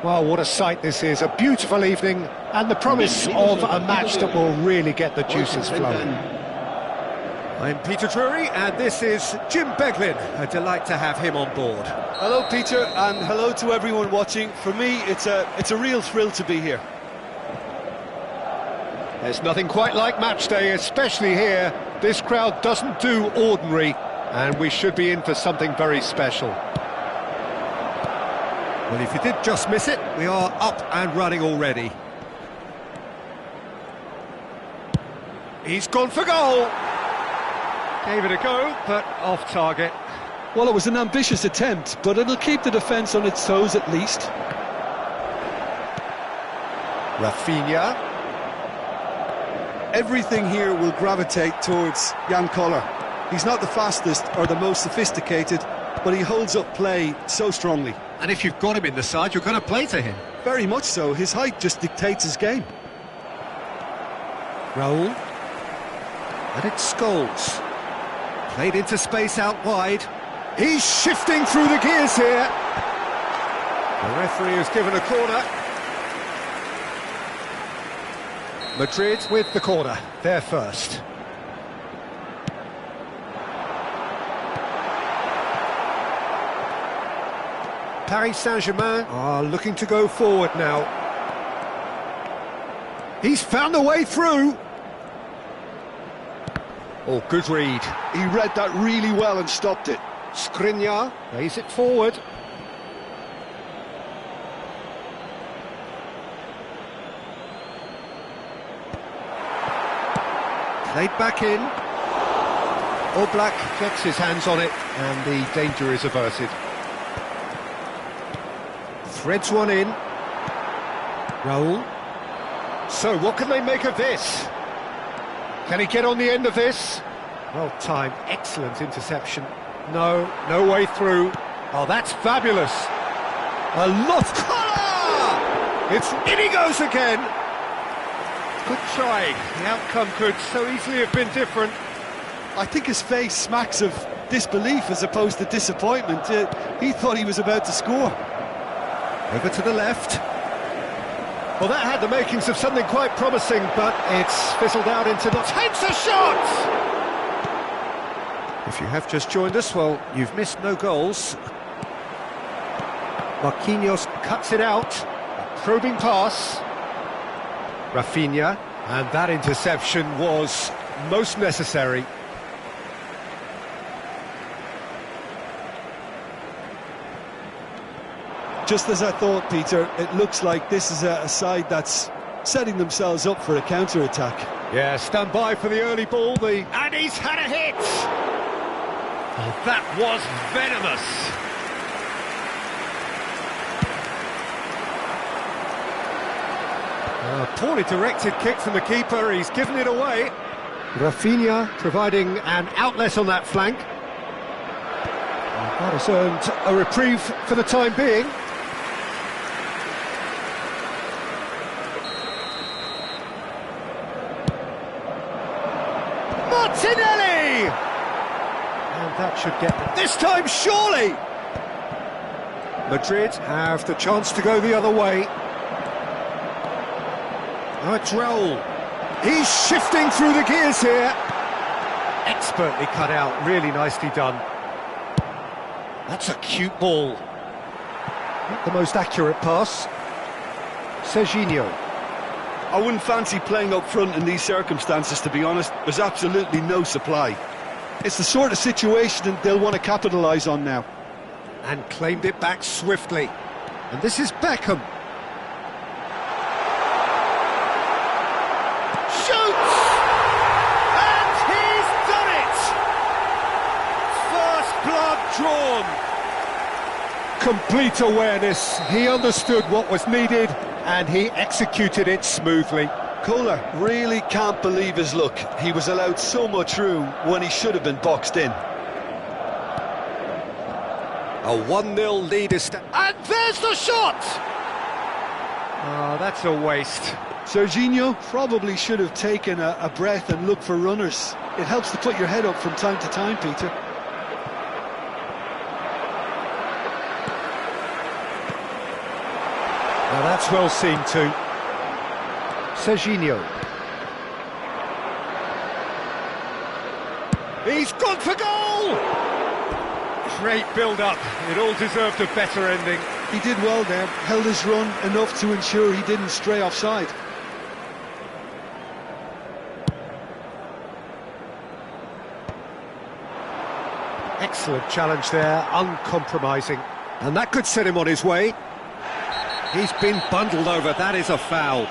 Well, what a sight this is, a beautiful evening and the promise of a match that will really get the juices flowing. I'm Peter Drury and this is Jim Beglin. A delight to have him on board. Hello Peter, and hello to everyone watching. For me, it's a real thrill to be here. There's nothing quite like match day, especially here. This crowd doesn't do ordinary, and we should be in for something very special. Well, if you did just miss it, we are up and running already. He's gone for goal. Gave it a go, but off target. Well, it was an ambitious attempt, but it'll keep the defence on its toes at least. Rafinha. Everything here will gravitate towards Jan Koller. He's not the fastest or the most sophisticated, but he holds up play so strongly. And if you've got him in the side, you're going to play to him. Very much so. His height just dictates his game. Raul. And it's Scholes. Played into space out wide. He's shifting through the gears here. The referee has given a corner. Madrid with the corner, they're first. Paris Saint-Germain are looking to go forward now. He's found a way through. Oh, good read. He read that really well and stopped it. Skriniar lays it forward. Played back in. Oblak gets his hands on it and the danger is averted. Threads one in. Raul. So what can they make of this? Can he get on the end of this? Well timed, excellent interception. No way through. Oh, that's fabulous. A lot. It's in he goes again. Good try. The outcome could so easily have been different. I think his face smacks of disbelief as opposed to disappointment. He thought he was about to score. Over to the left. Well, that had the makings of something quite promising, but it's fizzled out into not. Takes a shot! If you have just joined us, well, you've missed no goals. Marquinhos cuts it out. A probing pass. Rafinha, and that interception was most necessary. Just as I thought, Peter, it looks like this is a side that's setting themselves up for a counter-attack. Yeah, stand by for the early ball, and he's had a hit! Oh, that was venomous! A poorly directed kick from the keeper, he's given it away. Rafinha providing an outlet on that flank. That has earned a reprieve for the time being. Martinelli! And that should get them. This time, surely! Madrid have the chance to go the other way. Now it's Raul. He's shifting through the gears here. Expertly cut out, really nicely done. That's a cute ball. Not the most accurate pass. Serginho. I wouldn't fancy playing up front in these circumstances, to be honest. There's absolutely no supply. It's the sort of situation they'll want to capitalise on now. And claimed it back swiftly. And this is Beckham. Shoots! And he's done it! First blood drawn. Complete awareness. He understood what was needed and he executed it smoothly. Kohler really can't believe his luck. He was allowed so much room when he should have been boxed in. A 1-0 lead is... And there's the shot! Oh, that's a waste. Serginho probably should have taken a breath and looked for runners. It helps to put your head up from time to time, Peter. Now that's well seen too. Serginho. He's gone for goal! Great build-up. It all deserved a better ending. He did well there, held his run enough to ensure he didn't stray offside. Excellent challenge there, uncompromising. And that could set him on his way. He's been bundled over, that is a foul.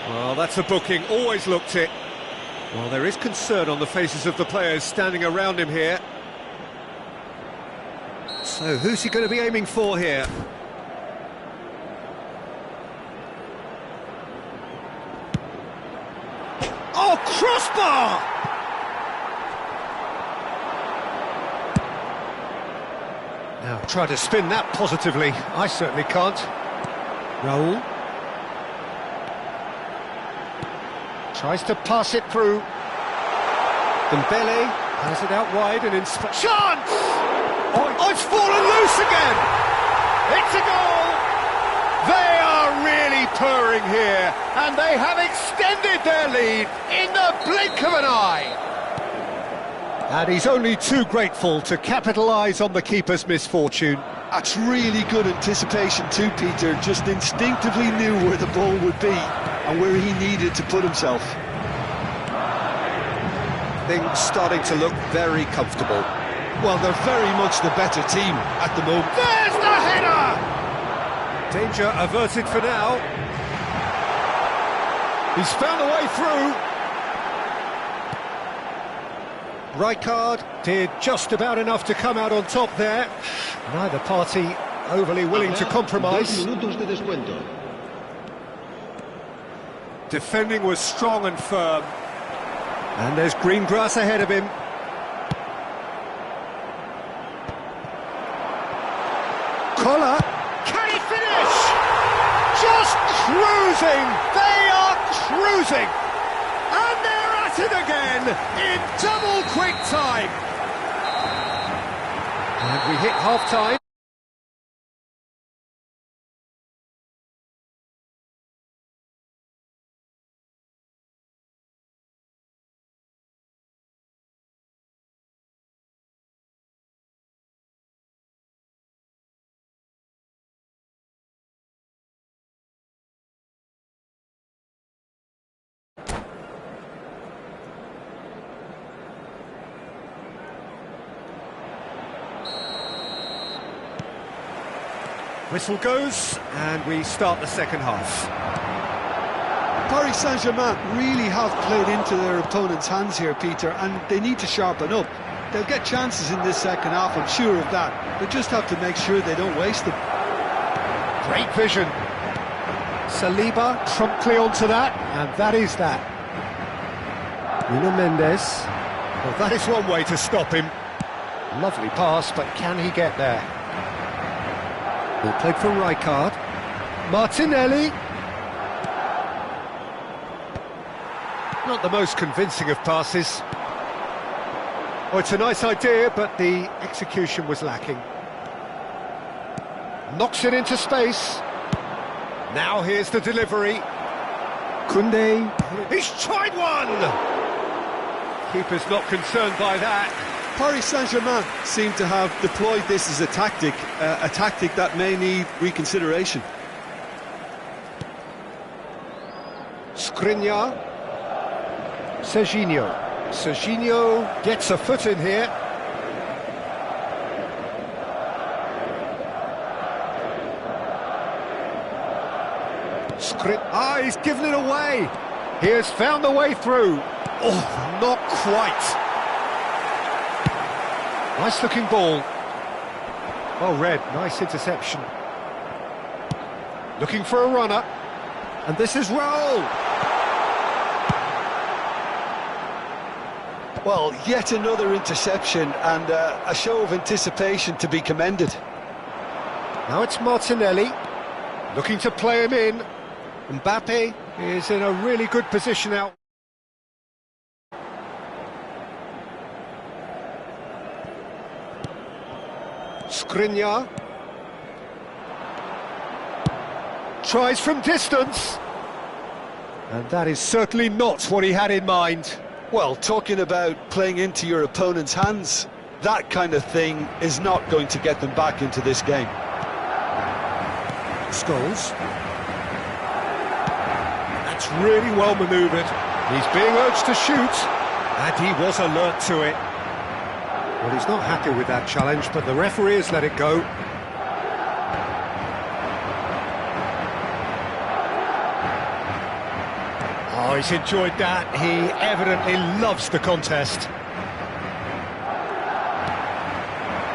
Well, that's a booking, always looked it. Well, there is concern on the faces of the players standing around him here. So, who's he going to be aiming for here? Oh, crossbar! Now, try to spin that positively. I certainly can't. Raul. Tries to pass it through. Dembele has it out wide and in... Chance! Oh, it's fallen loose again! It's a goal! They are really purring here, and they have extended their lead in the blink of an eye. And he's only too grateful to capitalise on the keeper's misfortune. That's really good anticipation too, Peter. Just instinctively knew where the ball would be and where he needed to put himself. Things starting to look very comfortable. Well, they're very much the better team at the moment. There's the header! Danger averted for now. He's found a way through. Rijkaard did just about enough to come out on top there. Neither party overly willing to compromise. Defending was strong and firm. And there's green grass ahead of him. Collar. Can he finish? Just cruising! They are cruising! And they're at it again in double quick time! And we hit half-time. Whistle goes, and we start the second half. Paris Saint-Germain really have played into their opponent's hands here, Peter, and they need to sharpen up. They'll get chances in this second half, I'm sure of that. They just have to make sure they don't waste them. Great vision. Saliba promptly onto that, and that is that. Nuno Mendes. Well, that is one way to stop him. Lovely pass, but can he get there? He played for Rijkaard. Martinelli. Not the most convincing of passes. Oh, it's a nice idea, but the execution was lacking. Knocks it into space. Now here's the delivery. Koundé. He's tried one! Keeper's not concerned by that. Paris Saint-Germain seem to have deployed this as a tactic that may need reconsideration. Skriniar. Serginho. Serginho gets a foot in here. He's given it away. He has found the way through. Oh, not quite. Nice looking ball. Well read, nice interception. Looking for a runner. And this is Raul. Well, yet another interception and a show of anticipation to be commended. Now it's Martinelli. Looking to play him in. Mbappe is in a really good position out. Skriniar. Tries from distance. And that is certainly not what he had in mind. Well, talking about playing into your opponent's hands, that kind of thing is not going to get them back into this game. Scholes. That's really well manoeuvred. He's being urged to shoot, and he was alert to it. Well, he's not happy with that challenge, but the referee has let it go. Oh, he's enjoyed that. He evidently loves the contest.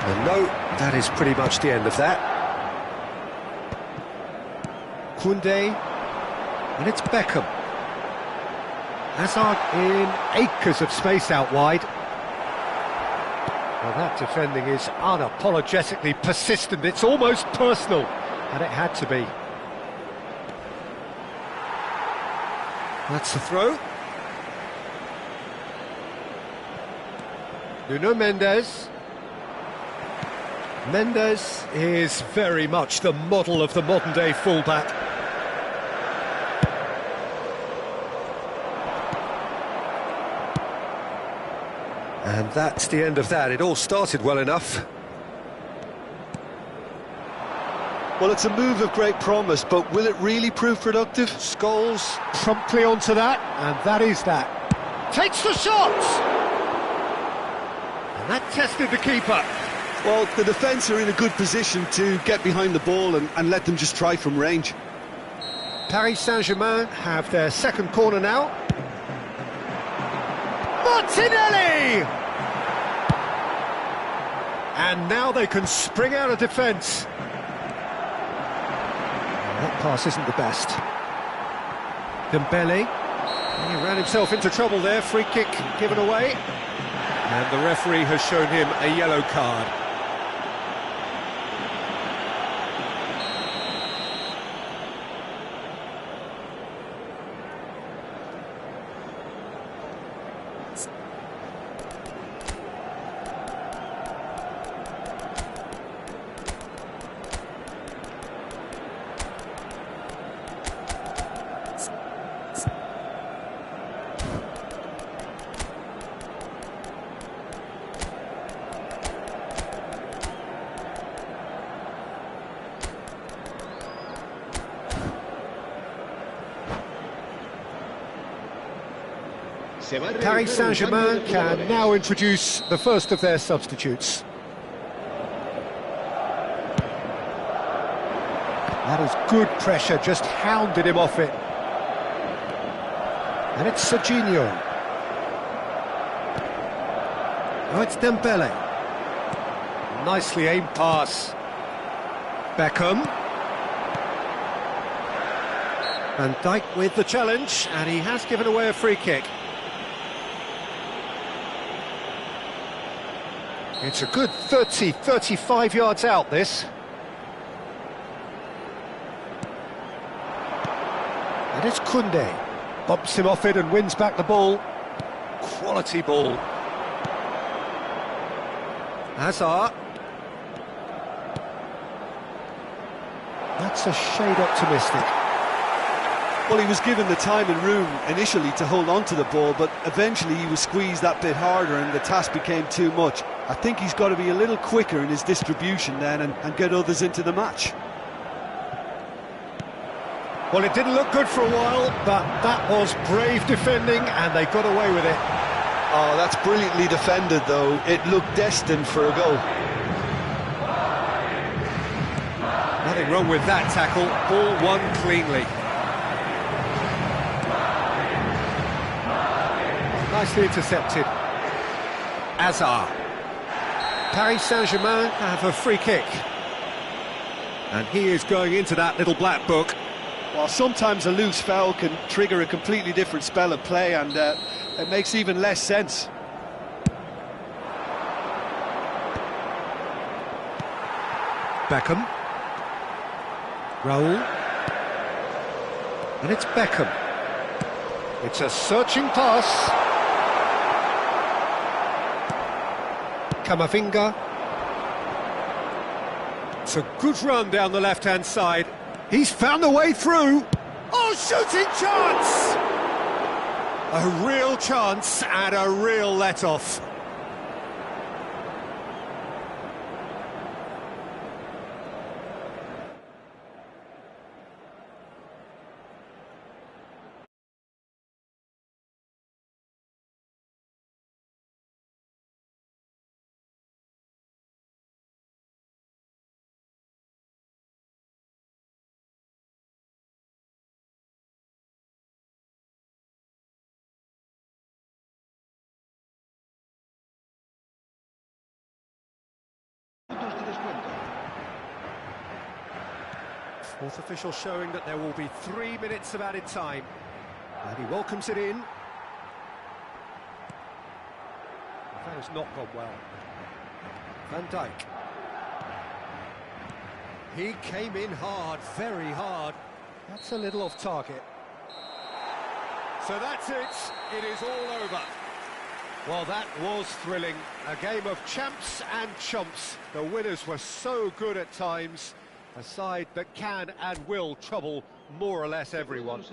And no, that is pretty much the end of that. Koundé, and it's Beckham. Hazard in acres of space out wide. Well, that defending is unapologetically persistent. It's almost personal, and it had to be. That's the throw. Nuno Mendes. Mendes is very much the model of the modern-day fullback. And that's the end of that. It all started well enough. Well, it's a move of great promise, but will it really prove productive? Scholes promptly onto that, and that is that. Takes the shot! And that tested the keeper. Well, the defence are in a good position to get behind the ball and let them just try from range. Paris Saint-Germain have their second corner now. Martinelli! And now they can spring out of defence. That pass isn't the best. Dembele. He ran himself into trouble there. Free kick given away. And the referee has shown him a yellow card. Paris Saint-Germain can now introduce the first of their substitutes. That is good pressure, just hounded him off it. And it's Serginho. Oh, it's Dembele. Nicely aimed pass. Beckham. Van Dijk with the challenge, and he has given away a free kick. It's a good 35 yards out, this. And it's Koundé. Bumps him off it and wins back the ball. Quality ball. Hazard. That's a shade optimistic. Well, he was given the time and room initially to hold on to the ball, but eventually he was squeezed that bit harder and the task became too much. I think he's got to be a little quicker in his distribution then and get others into the match. Well, it didn't look good for a while, but that was brave defending and they got away with it. Oh, that's brilliantly defended, though. It looked destined for a goal. Nothing wrong with that tackle. Ball won cleanly. Nicely intercepted. Hazard. Paris Saint-Germain have a free kick. And he is going into that little black book. Well, sometimes a loose foul can trigger a completely different spell of play, and it makes even less sense. Beckham. Raul. And it's Beckham. It's a searching pass. Camavinga. It's a good run down the left-hand side. He's found a way through. Oh, shooting chance! A real chance and a real let-off. Fourth official showing that there will be 3 minutes of added time. And he welcomes it in. That has not gone well. Van Dijk. He came in hard, very hard. That's a little off target. So that's it. It is all over. Well, that was thrilling. A game of champs and chumps. The winners were so good at times. A side that can and will trouble more or less everyone.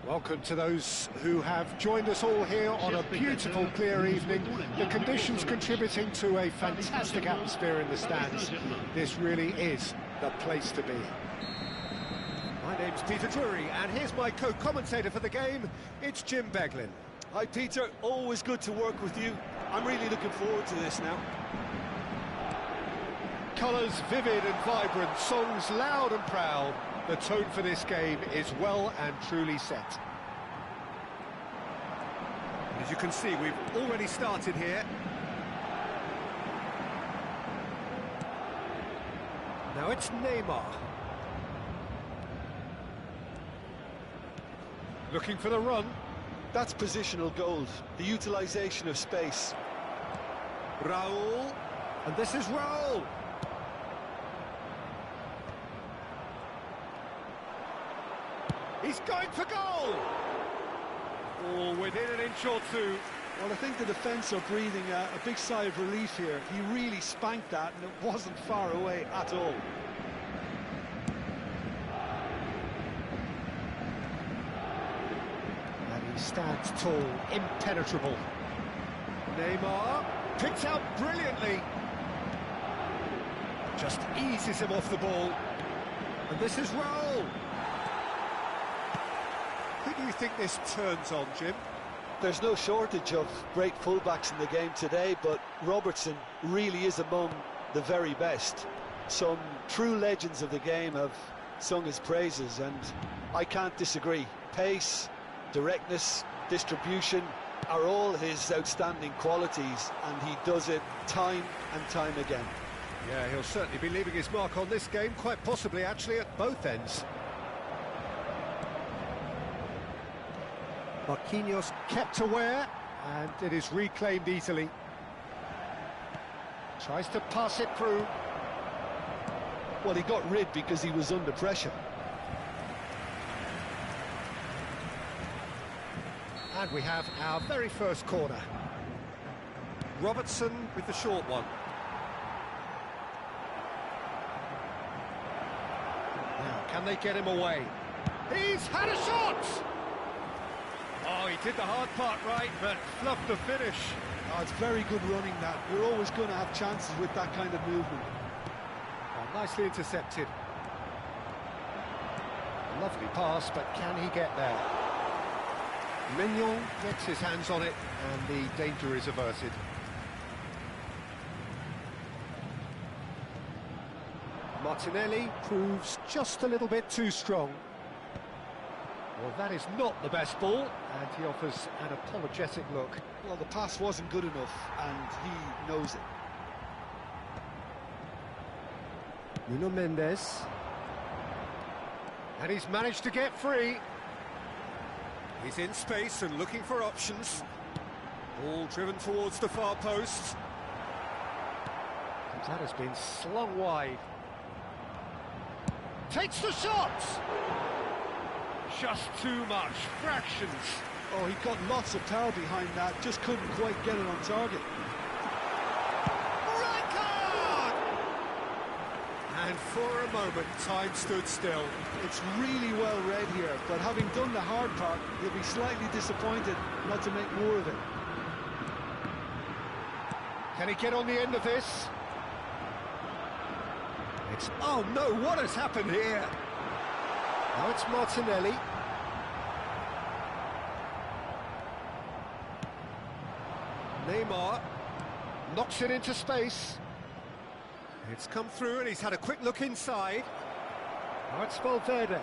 Welcome to those who have joined us all here on a beautiful, clear evening. The conditions contributing to a fantastic atmosphere in the stands. This really is the place to be. My name's Peter Drury, and here's my co-commentator for the game. It's Jim Beglin. Hi Peter, always good to work with you. I'm really looking forward to this now. Colours vivid and vibrant, songs loud and proud. The tone for this game is well and truly set. As you can see, we've already started here. Now it's Neymar. Looking for the run. That's positional gold, the utilisation of space. Raul, and this is Raul. He's going for goal! Oh, within an inch or two. Well, I think the defence are breathing a big sigh of relief here. He really spanked that, and it wasn't far away at all. And he stands tall, impenetrable. Neymar picked out brilliantly. Just eases him off the ball. And this is Raul. Who do you think this turns on, Jim? There's no shortage of great fullbacks in the game today, but Robertson really is among the very best. Some true legends of the game have sung his praises, and I can't disagree. Pace, directness, distribution are all his outstanding qualities, and he does it time and time again. Yeah, he'll certainly be leaving his mark on this game, quite possibly actually at both ends. Marquinhos kept aware, and it is reclaimed easily. Tries to pass it through. Well, he got rid because he was under pressure. And we have our very first corner. Robertson with the short one. Now, can they get him away? He's had a shot! Oh, he did the hard part right, but fluffed the finish. Oh, it's very good running that. You're always going to have chances with that kind of movement. Oh, nicely intercepted. Lovely pass, but can he get there? Mignon gets his hands on it, and the danger is averted. Martinelli proves just a little bit too strong. Well, that is not the best ball, and he offers an apologetic look. Well, the pass wasn't good enough, and he knows it. Nuno Mendes. And he's managed to get free. He's in space and looking for options. Ball driven towards the far post. That has been slung wide. Takes the shot! Just too much, fractions. Oh, he got lots of power behind that, just couldn't quite get it on target. Red card! And for a moment, time stood still. It's really well read here, but having done the hard part, he'll be slightly disappointed not to make more of it. Can he get on the end of this? It's... Oh no, what has happened here? Now it's Martinelli. Neymar knocks it into space. It's come through and he's had a quick look inside. Now it's Valverde.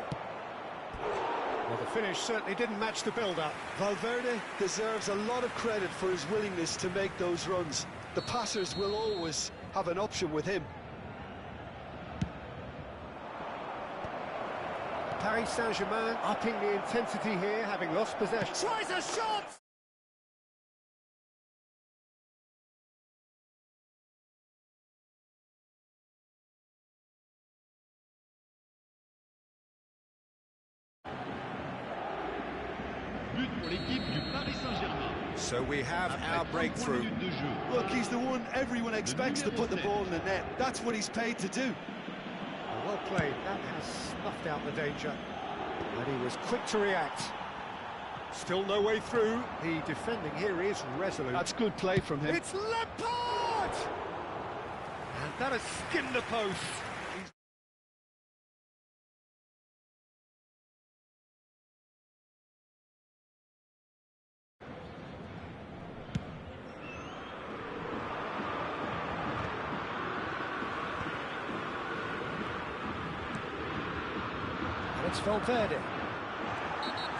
Well, the finish certainly didn't match the build-up. Valverde deserves a lot of credit for his willingness to make those runs. The passers will always have an option with him. Paris Saint-Germain upping the intensity here, having lost possession. Tries a shot! So we have our breakthrough. Look, he's the one everyone expects to put the ball in the net. That's what he's paid to do. Well played, that has snuffed out the danger. And he was quick to react. Still no way through. The defending here is resolute. That's good play from him. It's Lampard! And that has skimmed the post. And it's Valverde.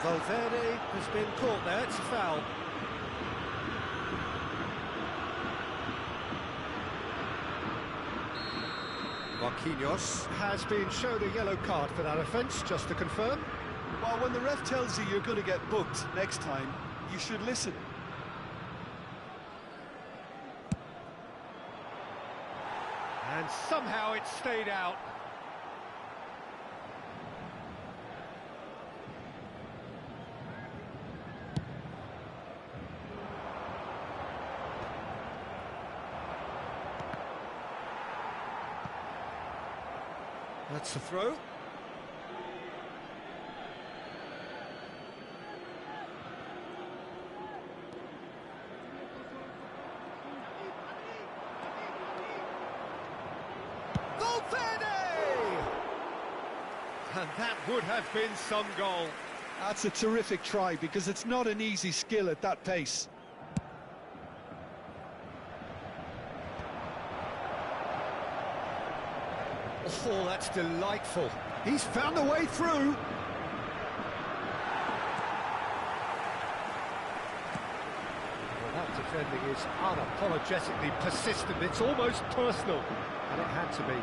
Valverde has been caught there, it's a foul. Marquinhos has been shown a yellow card for that offence, just to confirm. Well, when the ref tells you you're going to get booked next time, you should listen. And somehow it stayed out. That's the throw. Valverde! And that would have been some goal. That's a terrific try, because it's not an easy skill at that pace. Oh, that's delightful. He's found a way through. Well, that defending is unapologetically persistent. It's almost personal. And it had to be.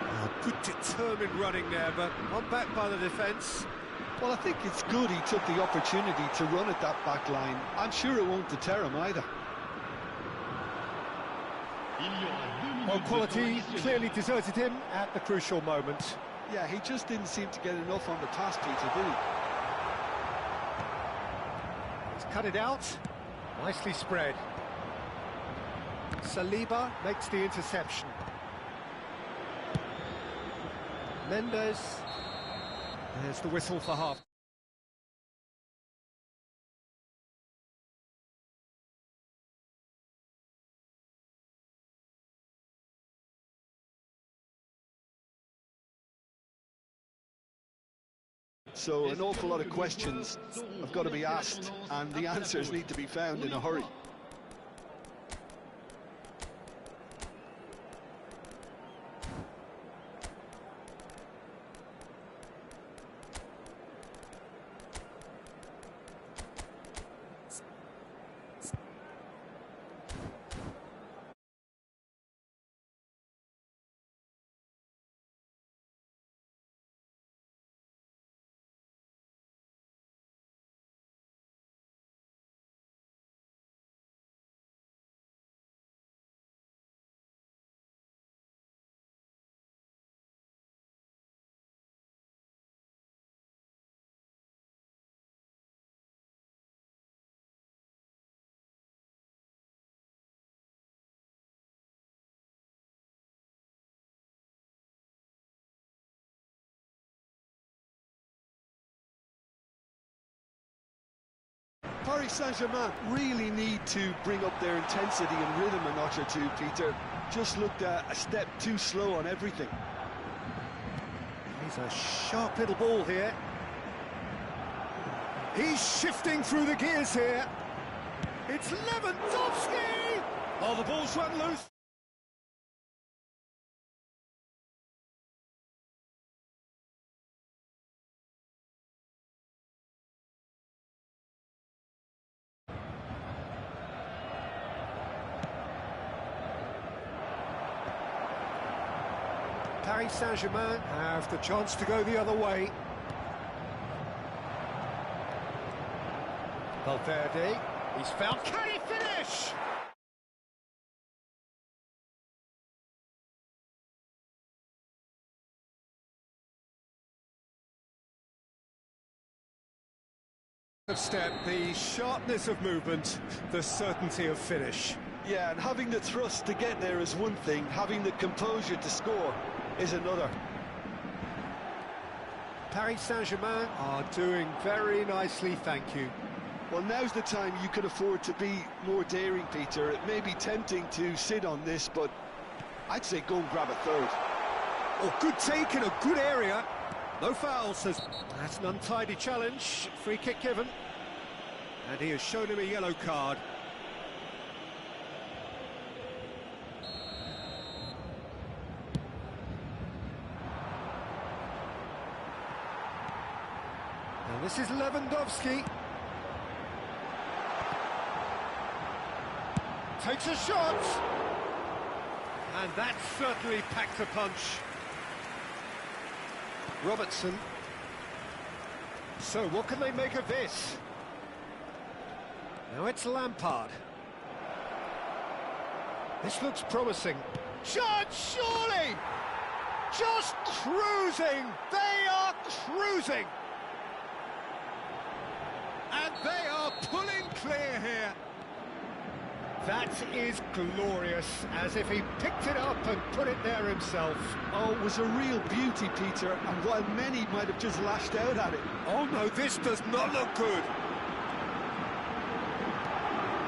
Oh, good determined running there, but not back by the defence. Well, I think it's good he took the opportunity to run at that back line. I'm sure it won't deter him either. Well, quality clearly deserted him at the crucial moment. Yeah, he just didn't seem to get enough on the task, Peter, did he? He's cut it out. Nicely spread. Saliba makes the interception. Mendes. There's the whistle for half. So an awful lot of questions have got to be asked, and the answers need to be found in a hurry. Paris Saint-Germain really need to bring up their intensity and rhythm a notch or two, Peter. Just looked a step too slow on everything. He's a sharp little ball here. He's shifting through the gears here. It's Lewandowski! Oh, the ball's run loose. Paris Saint-Germain have the chance to go the other way. Valverde, he's found, can he finish? Step, the sharpness of movement, the certainty of finish. Yeah, and having the thrust to get there is one thing, having the composure to score is another. Paris Saint-Germain are doing very nicely, thank you. Well, now's the time you can afford to be more daring, Peter. It may be tempting to sit on this, but I'd say go and grab a third. Oh, good take in a good area. No foul, says... That's an untidy challenge. Free kick given. And he has shown him a yellow card. And this is Lewandowski. Takes a shot. And that certainly packed a punch. Robertson. So what can they make of this? Now it's Lampard. This looks promising. Shot, surely! Just cruising! They are cruising! And they are pulling clear here. That is glorious, as if he picked it up and put it there himself. Oh, it was a real beauty, Peter, and while many might have just lashed out at it. Oh no, this does not look good.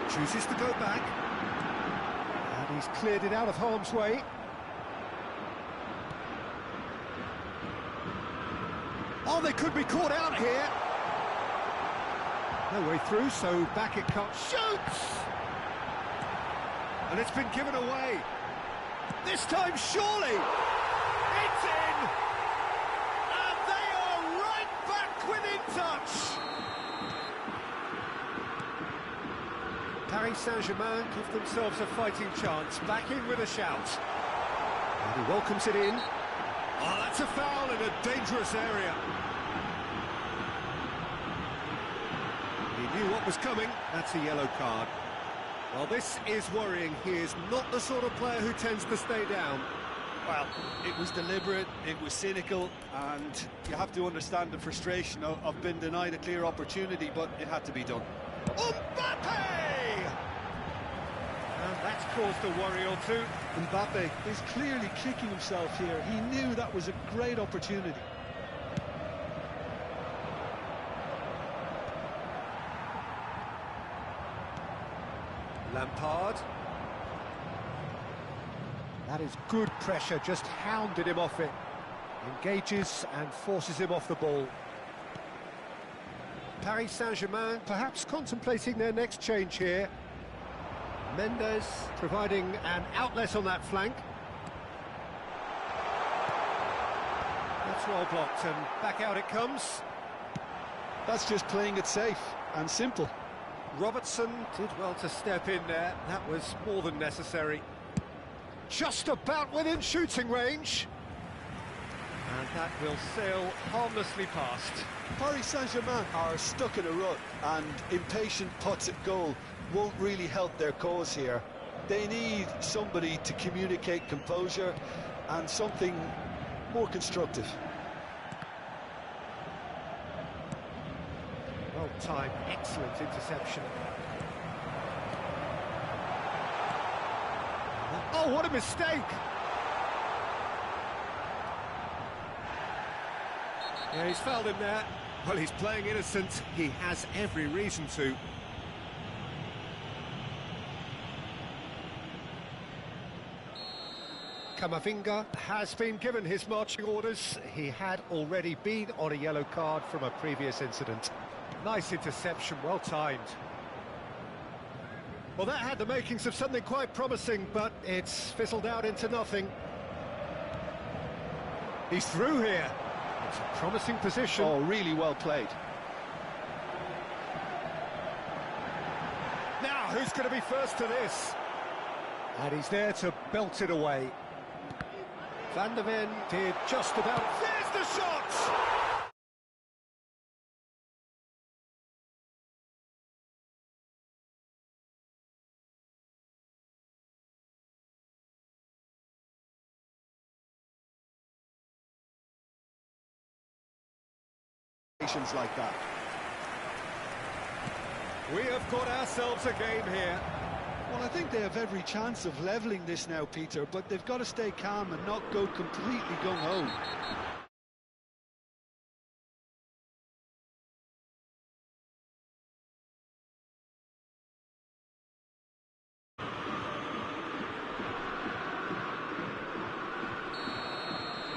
Chooses to go back. And he's cleared it out of harm's way. Oh, they could be caught out here. No way through, so back it comes. Shoots! And it's been given away. This time, surely! It's in! And they are right back within touch! Paris Saint-Germain give themselves a fighting chance, back in with a shout. And he welcomes it in. Oh, that's a foul in a dangerous area. He knew what was coming. That's a yellow card. Well, this is worrying. He is not the sort of player who tends to stay down. Well, it was deliberate, it was cynical, and you have to understand the frustration of being denied a clear opportunity, but it had to be done. Mbappe! And that's caused a worry or two. Mbappe is clearly kicking himself here. He knew that was a great opportunity. Lampard. That is good pressure, just hounded him off it. Engages and forces him off the ball. Paris Saint-Germain perhaps contemplating their next change here. Mendes providing an outlet on that flank. That's well blocked and back out it comes. That's just playing it safe and simple. Robertson did well to step in there. That was more than necessary. Just about within shooting range. And that will sail harmlessly past. Paris Saint-Germain are stuck in a rut, and impatient putts at goal won't really help their cause here. They need somebody to communicate composure and something more constructive. Well timed, excellent interception. Oh, what a mistake! Yeah, he's fouled him there. Well, he's playing innocent. He has every reason to. Camavinga has been given his marching orders. He had already been on a yellow card from a previous incident. Nice interception, well timed. Well, that had the makings of something quite promising, but it's fizzled out into nothing. He's through here. It's a promising position. Oh, really well played. Now, who's going to be first to this? And he's there to belt it away. Van der Ven did just about... There's the shot! Like that. We have got ourselves a game here. Well, I think they have every chance of levelling this now, Peter, but they've got to stay calm and not go completely gung-ho.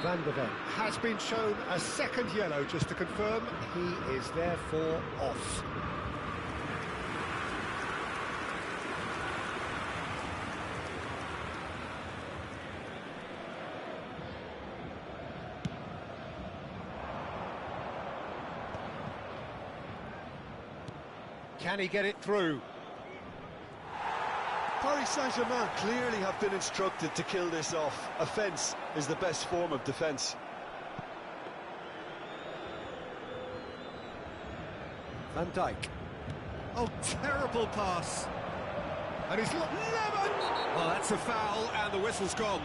Van der Ven has been shown a second yellow, just to confirm he is therefore off. Can he get it through? Paris Saint-Germain clearly have been instructed to kill this off. Offence is the best form of defence. Van Dijk. Oh, terrible pass. And he's lemon! Well, that's a foul, and the whistle's gone.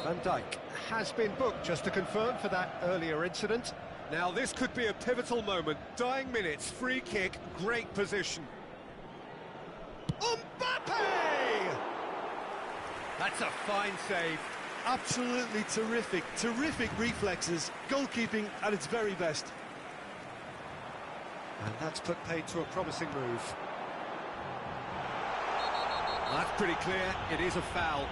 Van Dijk has been booked, just to confirm, for that earlier incident. Now, this could be a pivotal moment. Dying minutes, free kick, great position. Mbappe! That's a fine save. Absolutely terrific, terrific reflexes. Goalkeeping at its very best. And that's put paid to a promising move. Well, that's pretty clear. It is a foul.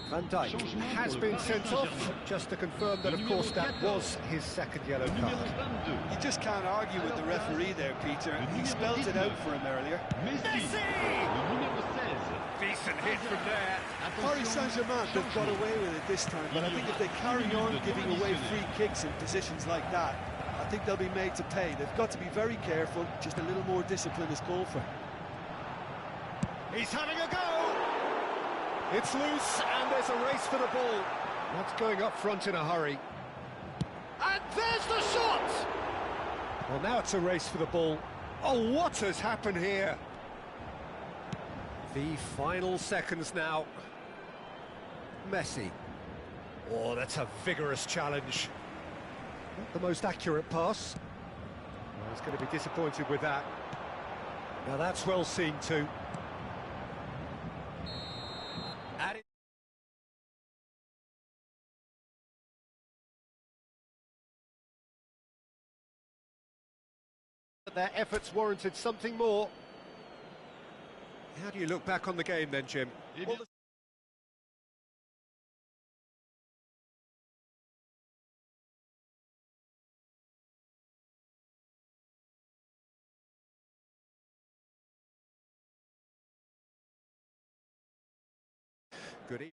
Van Dijk has been sent off, just to confirm that, of course, that was his second yellow card. You just can't argue with the referee there, Peter. He spelled it out for him earlier. Messi! Decent hit from there. Paris Saint-Germain, they've got away with it this time, but I think if they carry on giving away free kicks in positions like that, I think they'll be made to pay. They've got to be very careful. Just a little more discipline is called for. He's having a go! It's loose, and there's a race for the ball. Not going up front in a hurry. And there's the shot! Well, now it's a race for the ball. Oh, what has happened here? The final seconds now. Messi. Oh, that's a vigorous challenge. Not the most accurate pass. Well, he's going to be disappointed with that. Now that's well seen too. Their efforts warranted something more. How do you look back on the game then, Jim? Well, Good evening.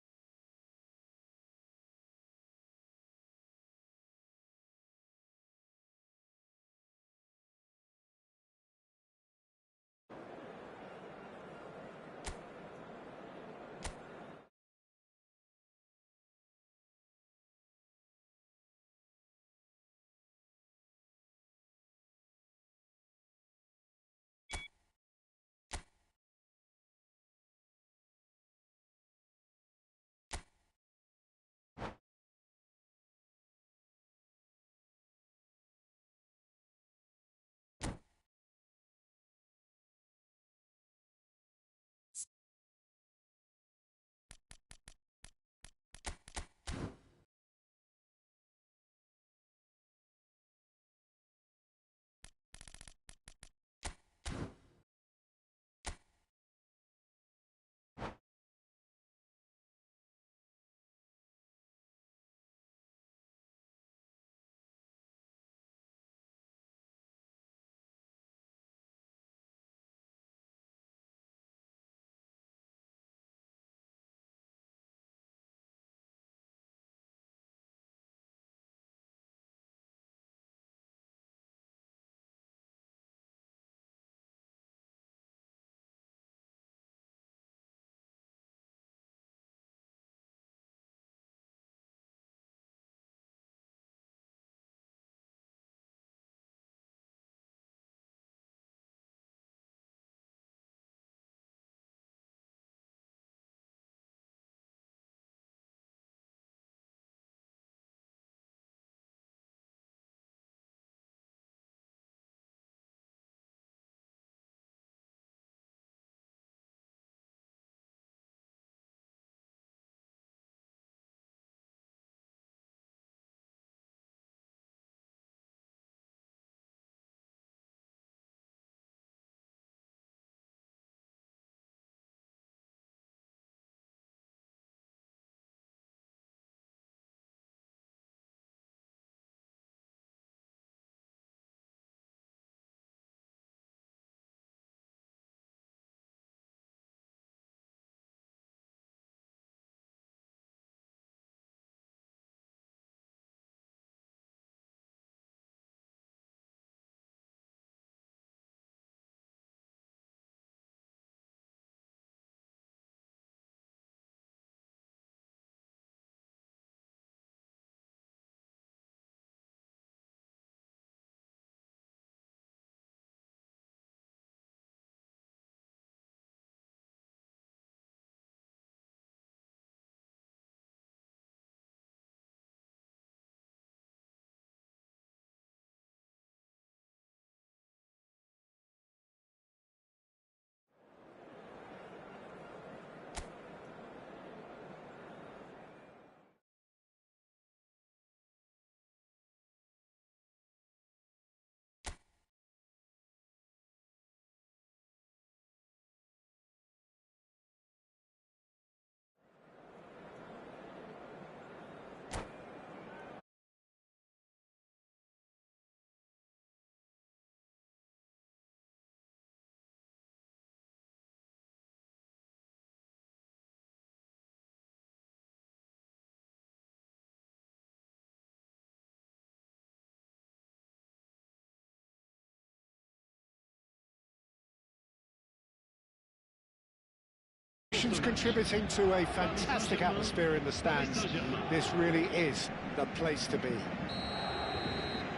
substitutions contributing to a fantastic atmosphere in the stands. This really is the place to be.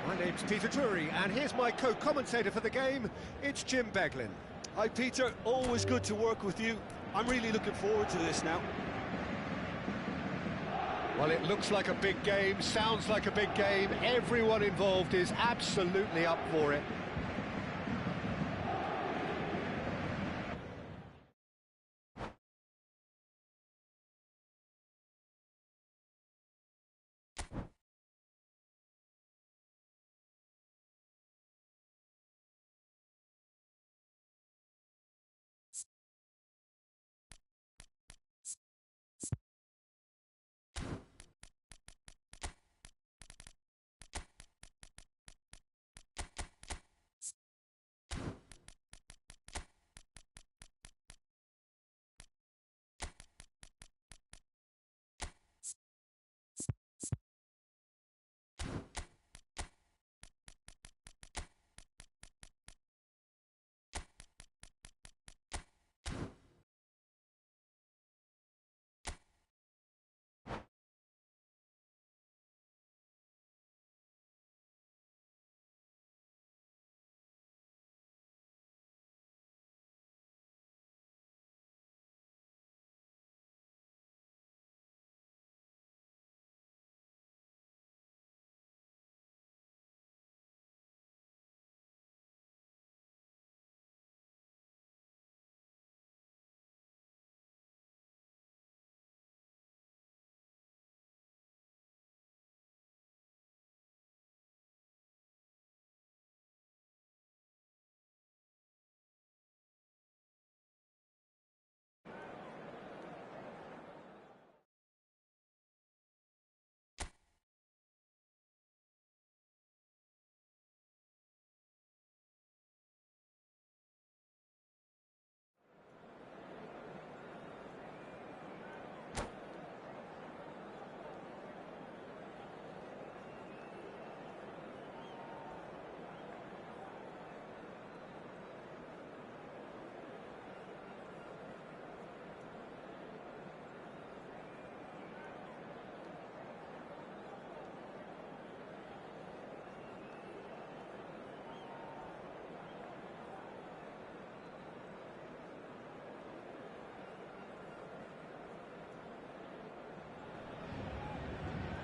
My name's Peter Drury, and here's my co-commentator for the game. It's Jim Beglin. Hi Peter, always good to work with you. I'm really looking forward to this now. Well, it looks like a big game, sounds like a big game. Everyone involved is absolutely up for it.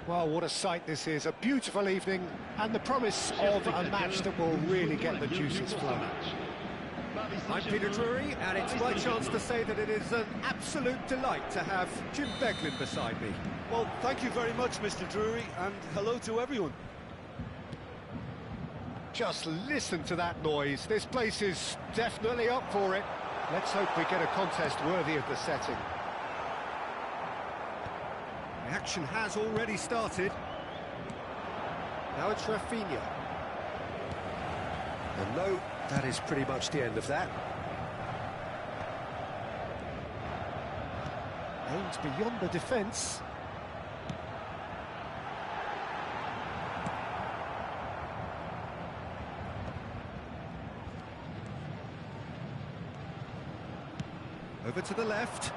Well, what a sight this is, a beautiful evening, and the promise of a match that will really get the juices flowing. I'm Peter Drury, and it's my chance to say that it is an absolute delight to have Jim Beglin beside me. Well, thank you very much, Mr. Drury, and hello to everyone. Just listen to that noise. This place is definitely up for it. Let's hope we get a contest worthy of the setting. The action has already started. Now it's Rafinha. And no, that is pretty much the end of that. Aimed beyond the defence. Over to the left.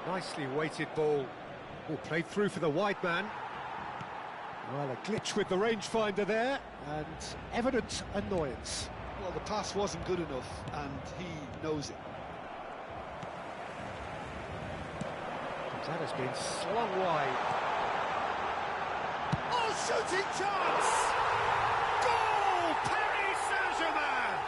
Nicely weighted ball. Oh, played through for the wide man. Well, a glitch with the rangefinder there, and evident annoyance. Well, the pass wasn't good enough, and he knows it. That has been slung wide. Oh, shooting chance! Goal! Paris Saint-Germain!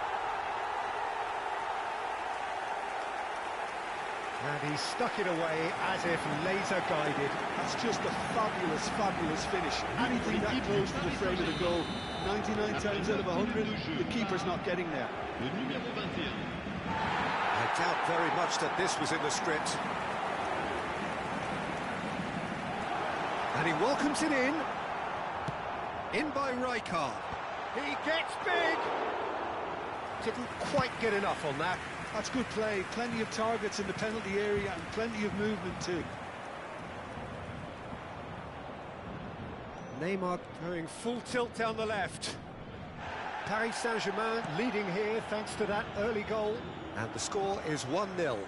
And he stuck it away as if laser-guided. That's just a fabulous, fabulous finish. Anything that close to the frame of the goal, 99 times out of 100, the keeper's not getting there. I doubt very much that this was in the script. And he welcomes it in. In by Rijkaard. He gets big! Didn't quite get enough on that. That's good play. Plenty of targets in the penalty area and plenty of movement too. Neymar going full tilt down the left. Paris Saint-Germain leading here thanks to that early goal. And the score is 1-0.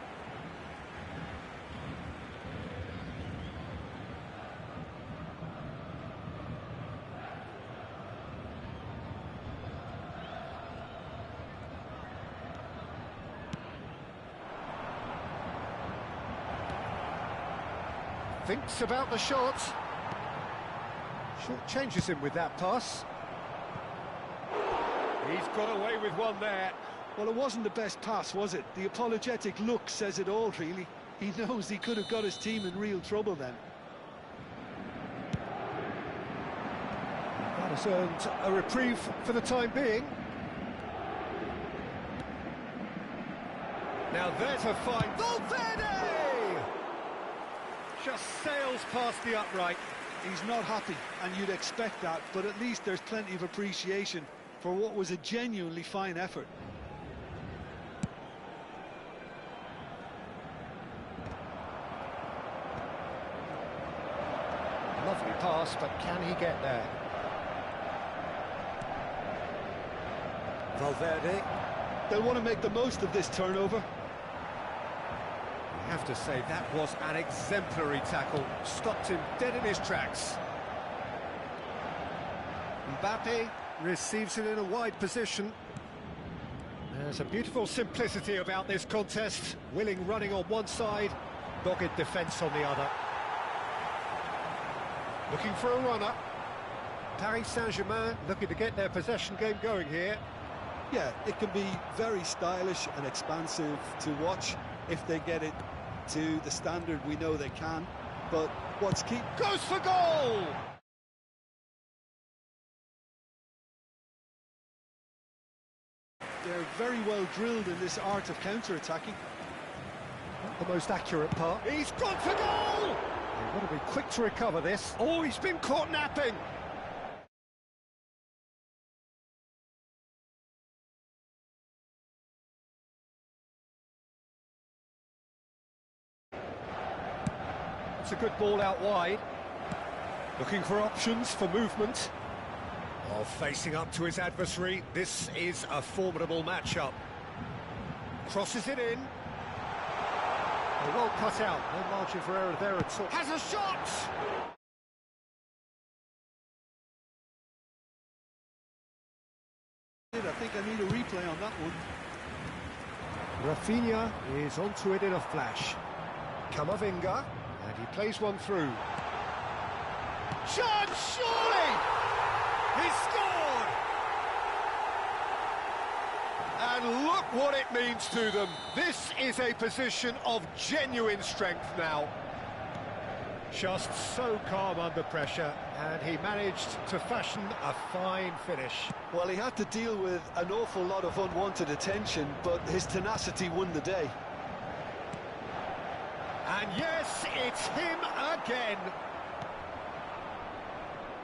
Thinks about the shot. Short changes him with that pass. He's got away with one there. Well, it wasn't the best pass, was it? The apologetic look says it all, really. He knows he could have got his team in real trouble then. That has earned a reprieve for the time being. Now there's a fine... Valverde! Just sails past the upright. He's not happy, and you'd expect that, but at least there's plenty of appreciation for what was a genuinely fine effort. Lovely pass, but can he get there? Valverde. They'll want to make the most of this turnover. I have to say, that was an exemplary tackle. Stopped him dead in his tracks. Mbappe receives it in a wide position. There's a beautiful simplicity about this contest. Willing running on one side, dogged defence on the other. Looking for a runner. Paris Saint-Germain looking to get their possession game going here. Yeah, it can be very stylish and expansive to watch if they get it to the standard we know they can. But what's key... Goes for goal! They're very well drilled in this art of counter-attacking. Not the most accurate part. He's gone for goal! They've got to be quick to recover this. Oh, he's been caught napping! It's a good ball out wide. Looking for options for movement. Oh, facing up to his adversary. This is a formidable matchup. Crosses it in. Oh, well cut out. No margin for error there at all. Has a shot! I think I need a replay on that one. Rafinha is onto it in a flash. Camavinga, and he plays one through. Chance, surely! He scored! And look what it means to them. This is a position of genuine strength now. Just so calm under pressure, and he managed to fashion a fine finish. Well, he had to deal with an awful lot of unwanted attention, but his tenacity won the day. And yes, it's him again.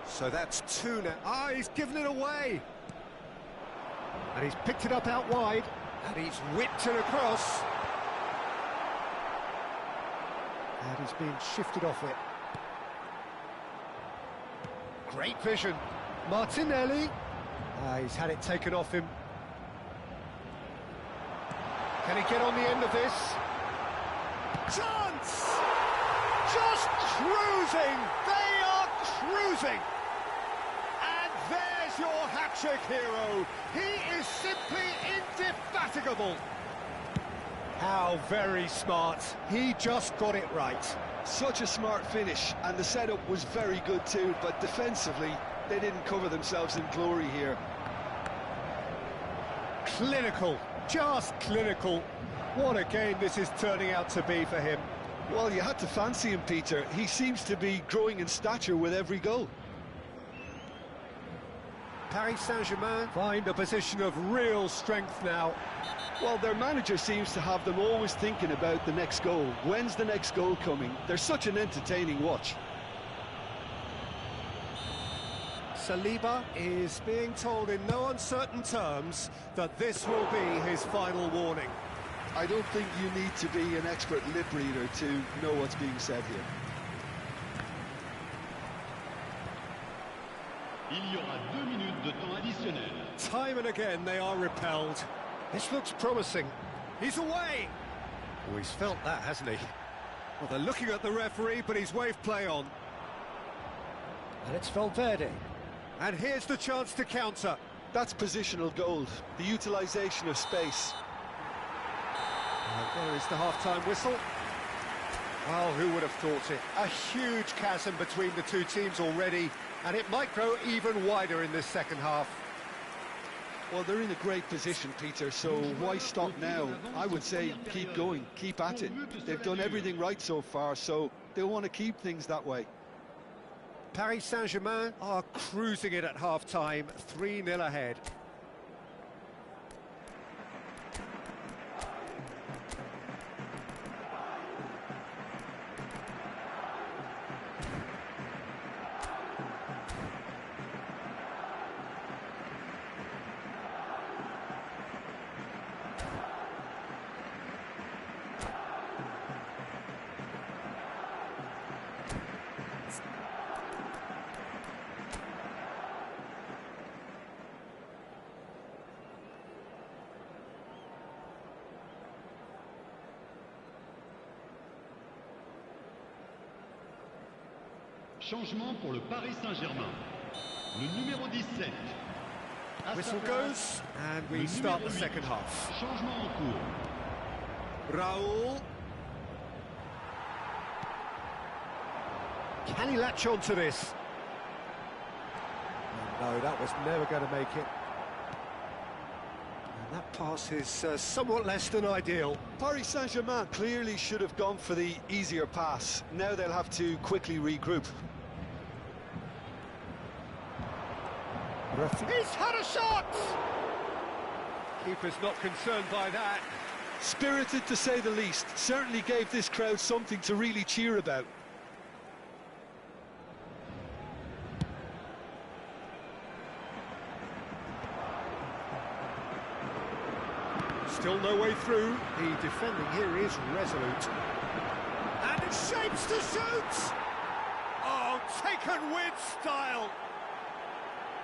So that's two now. Ah, he's given it away. And he's picked it up out wide, and he's whipped it across. And he's been shifted off it. Great vision. Martinelli. He's had it taken off him. Can he get on the end of this? Chance! Just cruising! They are cruising! And there's your hat-trick hero. He is simply indefatigable. How very smart. He just got it right. Such a smart finish, and the setup was very good too, but defensively, they didn't cover themselves in glory here. Clinical, just clinical. What a game this is turning out to be for him. Well, you had to fancy him, Peter. He seems to be growing in stature with every goal. Paris Saint-Germain find a position of real strength now. Well, their manager seems to have them always thinking about the next goal. When's the next goal coming? They're such an entertaining watch. Saliba is being told in no uncertain terms that this will be his final warning. I don't think you need to be an expert lip reader to know what's being said here. Il y aura 2 minutes de temps additionnel. Time and again they are repelled. This looks promising. He's away! Oh, he's felt that, hasn't he? Well, they're looking at the referee, but he's waved play on. And it's Valverde. And here's the chance to counter. That's positional gold, the utilisation of space. And there is the half-time whistle. Well, who would have thought it? A huge chasm between the two teams already, and it might grow even wider in this second half. Well, they're in a great position, Peter, so why stop now? I would say keep going, keep at it. They've done everything right so far, so they'll want to keep things that way. Paris Saint-Germain are cruising it at half-time, 3-0 ahead. Changement pour le Paris Saint-Germain. Le numéro 17. Whistle goes, and we start the second half. Changement en cours. Raoul. Can he latch on to this? Oh, no, that was never going to make it. And that pass is somewhat less than ideal. Paris Saint-Germain clearly should have gone for the easier pass. Now they'll have to quickly regroup. He's had a shot! Keeper's not concerned by that. Spirited to say the least. Certainly gave this crowd something to really cheer about. Still no way through. The defending here is resolute. And it shapes to shoot! Oh, taken with style!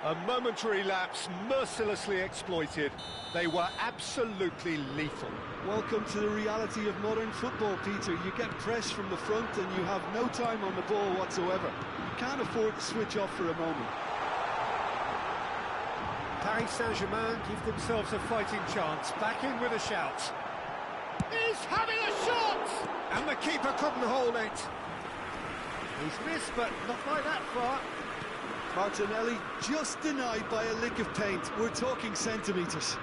A momentary lapse, mercilessly exploited. They were absolutely lethal. Welcome to the reality of modern football, Peter. You get pressed from the front and you have no time on the ball whatsoever. You can't afford to switch off for a moment. Paris Saint-Germain give themselves a fighting chance. Back in with a shout. He's having a shot! And the keeper couldn't hold it. He's missed, but not by that far. Martinelli just denied by a lick of paint. We're talking centimetres.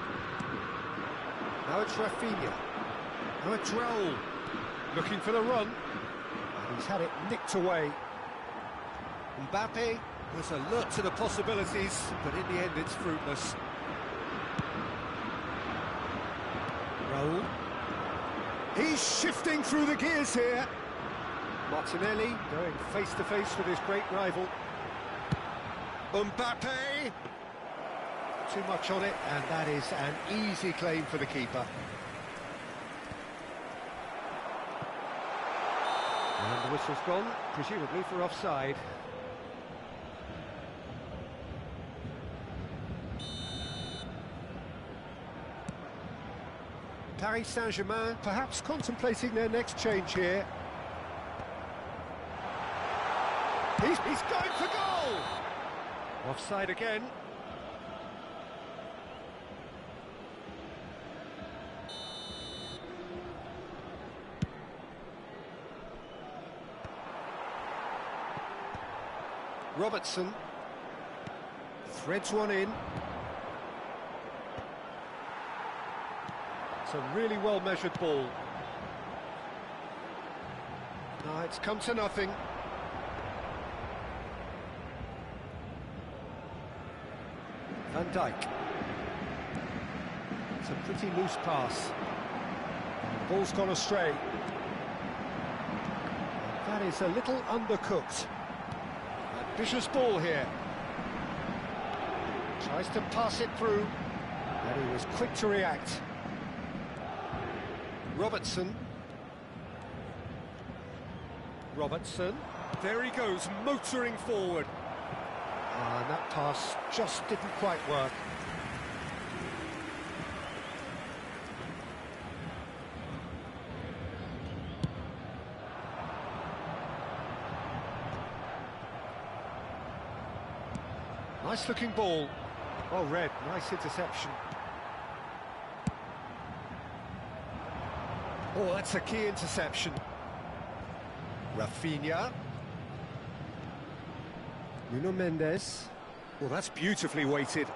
Now it's Rafinha. Now it's Raoul. Looking for the run. And he's had it nicked away. Mbappe was alert to the possibilities, but in the end it's fruitless. Raoul. He's shifting through the gears here. Martinelli going face-to-face with his great rival. Mbappe! Too much on it, and that is an easy claim for the keeper. And the whistle's gone, presumably for offside. Paris Saint-Germain perhaps contemplating their next change here. He's going for goal! Offside again. Robertson threads one in. It's a really well-measured ball. No, it's come to nothing. Van Dijk. It's a pretty loose pass. The ball's gone astray. That is a little undercooked. Ambitious ball here. Tries to pass it through, and he was quick to react. Robertson. There he goes, motoring forward. And that pass just didn't quite work. Nice looking ball. Oh, Red, nice interception. Oh, that's a key interception. Rafinha. Nuno Mendes. Well, that's beautifully weighted.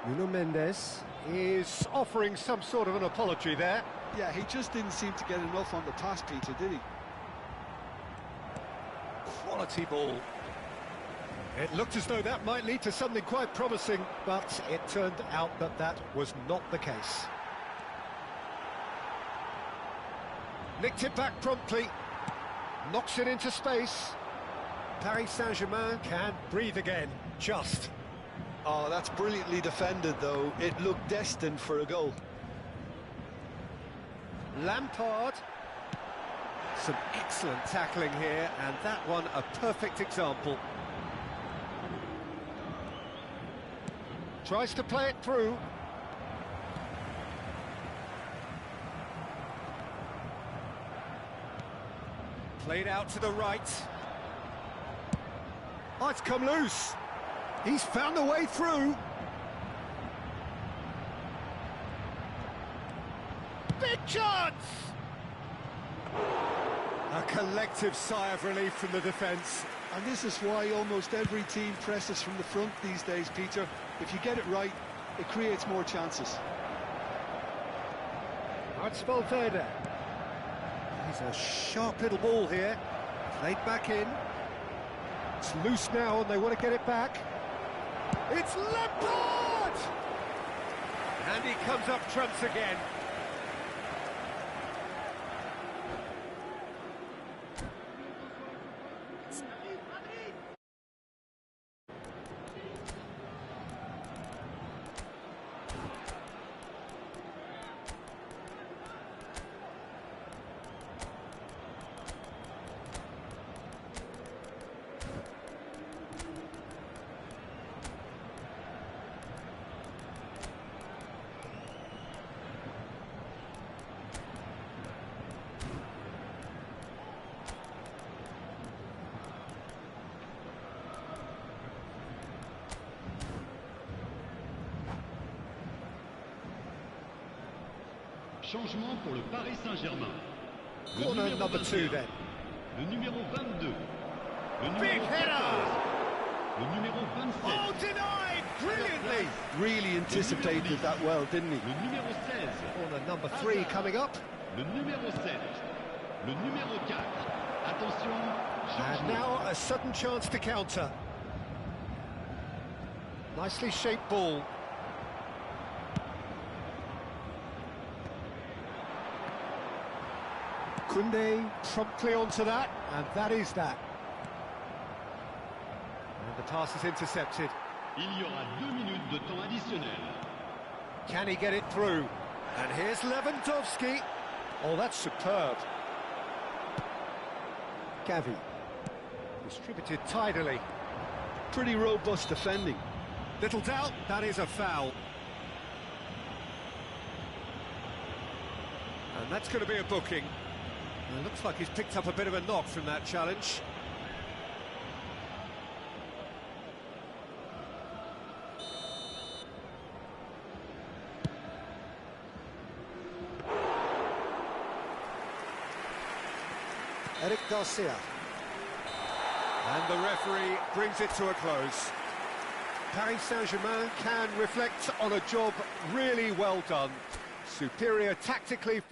Nuno Mendes is offering some sort of an apology there. Yeah, he just didn't seem to get enough on the pass, Peter, did he? Quality ball. It looked as though that might lead to something quite promising, but it turned out that that was not the case. Nicked it back promptly. Knocks it into space. Paris Saint-Germain can breathe again, just. Oh, that's brilliantly defended, though. It looked destined for a goal. Lampard. Some excellent tackling here, and that one a perfect example. Tries to play it through. Played out to the right. Oh, it's come loose. He's found a way through. Big chance! A collective sigh of relief from the defence. And this is why almost every team presses from the front these days, Peter. If you get it right, it creates more chances. That's Valverde. He's a sharp little ball here. Played back in. It's loose now and they want to get it back. It's Lampard! And he comes up trumps again. Changement pour le Paris Saint-Germain. Le Corner numéro number 2 then. Le numéro 22. Le Big numéro header! 14. Le numéro 27. Oh, denied! Brilliantly! Really anticipated that well, didn't he? Le numéro 16. Corner number 3 coming up. Le numéro 7. Le numéro 4. Attention, And changement. now a sudden chance to counter. Nicely shaped ball. Koundé promptly onto that, and that is that. And the pass is intercepted. Il y aura 2 minutes de temps additionnel. Can he get it through? And here's Lewandowski. Oh, that's superb. Gavi. Distributed tidily. Pretty robust defending. Little doubt, that is a foul. And that's going to be a booking. It looks like he's picked up a bit of a knock from that challenge. Eric Garcia. And the referee brings it to a close. Paris Saint-Germain can reflect on a job really well done. Superior tactically.